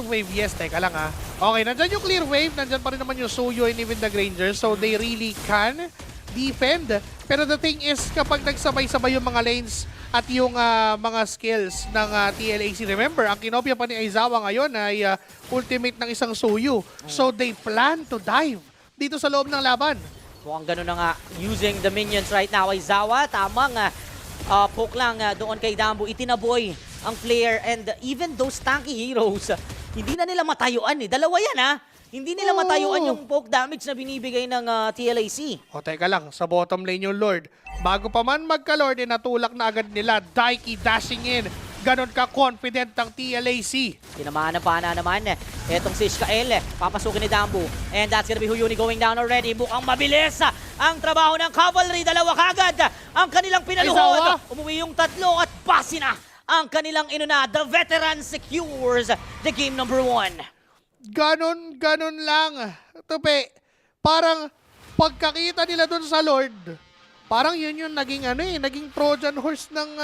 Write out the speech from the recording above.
wave, yes, teka lang ha. Okay, nandyan yung clear wave, nandyan pa rin naman yung Suyo and even the Granger, so they really can defend. Pero the thing is, kapag nagsabay-sabay yung mga lanes at yung mga skills ng TLAC, remember, ang kinopya pa ni Aizawa ngayon ay ultimate ng isang Suyo. So they plan to dive dito sa loob ng laban. Mukhang ganun na nga, using the minions right now. Aizawa, tamang poke lang doon kay Dambu. Itinaboy ang player and even those tanky heroes, hindi na nila matayuan eh. Dalawa yan ha. Hindi nila matayuan yung poke damage na binibigay ng TLAC. O teka lang, sa bottom lane yung Lord. Bago pa man magka-Lord, natulak na agad nila. Daiki dashing in. Ganon ka-confident ng TLAC. Tinamaan na pana naman. Etong si Ishkael, papasukin ni Dambu. And that's gonna be Huyuni going down already. Mukhang mabilis ang trabaho ng Cavalry. Dalawa kagad ang kanilang pinaluhod. Umuwi yung tatlo at basi na ang kanilang inuna. The veteran secures the game number 1. Ganon lang. Tupi, parang pagkakita nila dun sa Lord, parang yun yung naging naging Trojan horse ng